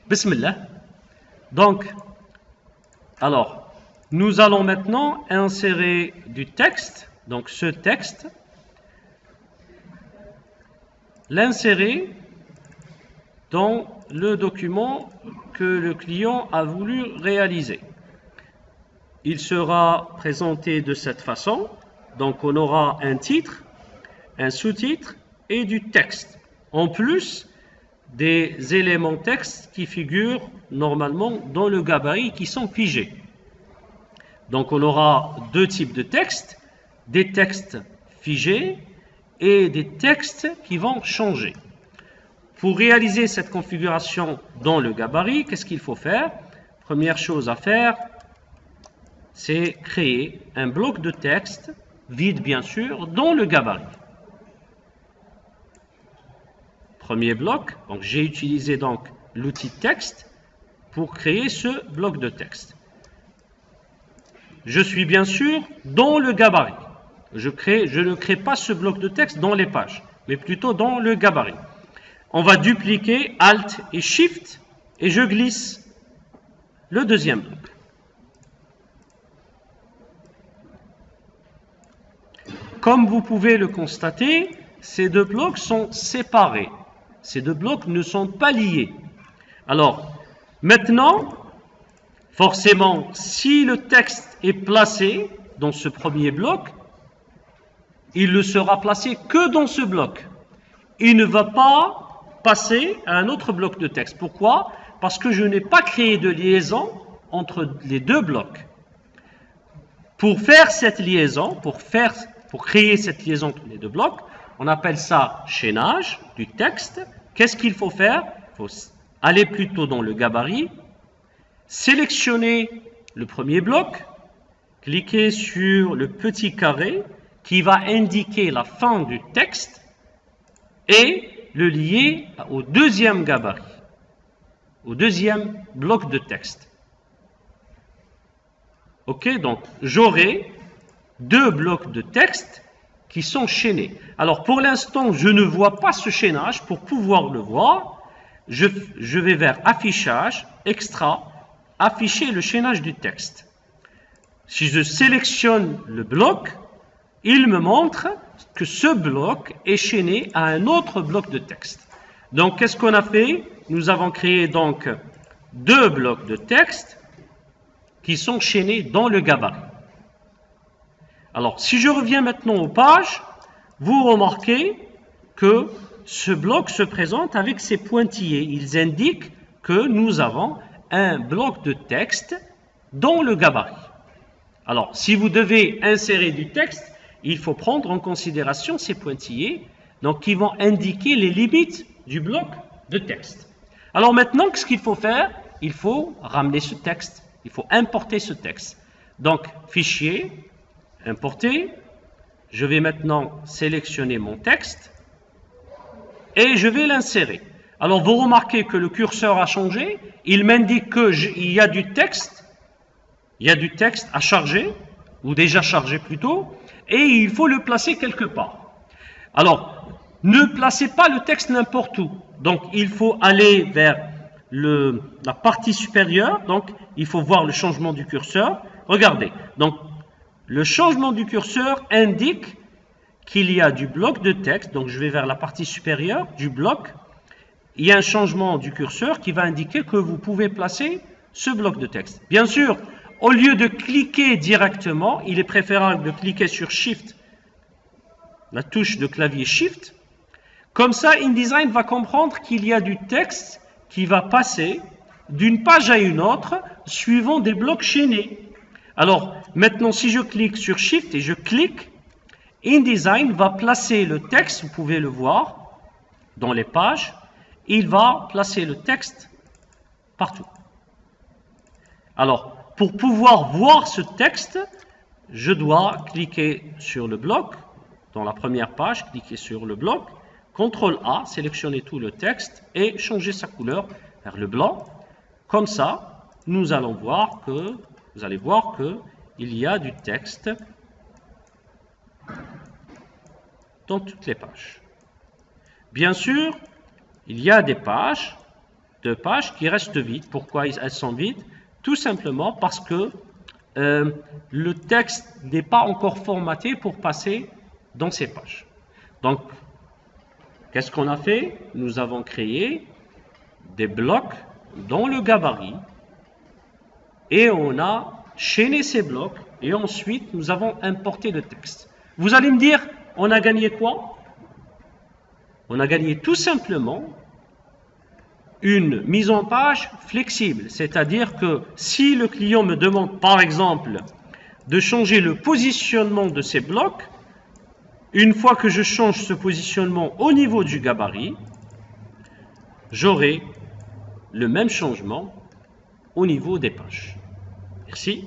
Bismillah. Donc, alors, nous allons maintenant insérer du texte. Donc, ce texte, l'insérer dans le document que le client a voulu réaliser. Il sera présenté de cette façon. Donc, on aura un titre, un sous-titre et du texte. En plus des éléments texte qui figurent normalement dans le gabarit qui sont figés. Donc, on aura deux types de textes, des textes figés et des textes qui vont changer. Pour réaliser cette configuration dans le gabarit, qu'est-ce qu'il faut faire? Première chose à faire, c'est créer un bloc de texte, vide bien sûr, dans le gabarit. Premier bloc, donc j'ai utilisé donc l'outil texte pour créer ce bloc de texte. Je suis bien sûr dans le gabarit. Je ne crée pas ce bloc de texte dans les pages, mais plutôt dans le gabarit. On va dupliquer Alt et Shift et je glisse le deuxième bloc. Comme vous pouvez le constater, ces deux blocs sont séparés. Ces deux blocs ne sont pas liés. Alors, maintenant, forcément, si le texte est placé dans ce premier bloc, il ne sera placé que dans ce bloc. Il ne va pas passer à un autre bloc de texte. Pourquoi? Parce que je n'ai pas créé de liaison entre les deux blocs. Pour faire cette liaison, pour créer cette liaison entre les deux blocs, on appelle ça chaînage du texte. Qu'est-ce qu'il faut faire? Il faut aller plutôt dans le gabarit, sélectionner le premier bloc, cliquer sur le petit carré qui va indiquer la fin du texte et le lier au deuxième gabarit, au deuxième bloc de texte. Ok, donc j'aurai deux blocs de texte qui sont chaînés. Alors pour l'instant, je ne vois pas ce chaînage. Pour pouvoir le voir, je vais vers affichage, extra, afficher le chaînage du texte. Si je sélectionne le bloc, il me montre que ce bloc est chaîné à un autre bloc de texte. Donc qu'est-ce qu'on a fait? Nous avons créé donc deux blocs de texte qui sont chaînés dans le gabarit. Alors, si je reviens maintenant aux pages, vous remarquez que ce bloc se présente avec ses pointillés. Ils indiquent que nous avons un bloc de texte dans le gabarit. Alors, si vous devez insérer du texte, il faut prendre en considération ces pointillés, donc qui vont indiquer les limites du bloc de texte. Alors maintenant, qu'est-ce qu'il faut faire? Il faut ramener ce texte. Il faut importer ce texte. Donc, fichier, importer. Je vais maintenant sélectionner mon texte et je vais l'insérer. Alors, vous remarquez que le curseur a changé. Il m'indique qu'il y a du texte. Il y a du texte à charger, ou déjà chargé plutôt, et il faut le placer quelque part. Alors, ne placez pas le texte n'importe où. Donc, il faut aller vers la partie supérieure. Donc, il faut voir le changement du curseur. Regardez. Donc, le changement du curseur indique qu'il y a du bloc de texte. Donc, je vais vers la partie supérieure du bloc. Il y a un changement du curseur qui va indiquer que vous pouvez placer ce bloc de texte. Bien sûr, au lieu de cliquer directement, il est préférable de cliquer sur Shift, la touche de clavier Shift. Comme ça, InDesign va comprendre qu'il y a du texte qui va passer d'une page à une autre suivant des blocs chaînés. Alors, maintenant, si je clique sur Shift et je clique, InDesign va placer le texte, vous pouvez le voir, dans les pages, il va placer le texte partout. Alors, pour pouvoir voir ce texte, je dois cliquer sur le bloc, dans la première page, cliquer sur le bloc, CTRL A, sélectionner tout le texte et changer sa couleur vers le blanc. Comme ça, vous allez voir qu'il y a du texte dans toutes les pages. Bien sûr, il y a des pages de pages qui restent vides. Pourquoi elles sont vides? Tout simplement parce que le texte n'est pas encore formaté pour passer dans ces pages. Donc, qu'est-ce qu'on a fait? Nous avons créé des blocs dans le gabarit et on a chaîné ces blocs et ensuite nous avons importé le texte. Vous allez me dire, on a gagné quoi? On a gagné tout simplement une mise en page flexible, c'est-à-dire que si le client me demande par exemple de changer le positionnement de ces blocs, une fois que je change ce positionnement au niveau du gabarit, j'aurai le même changement au niveau des pages. Merci.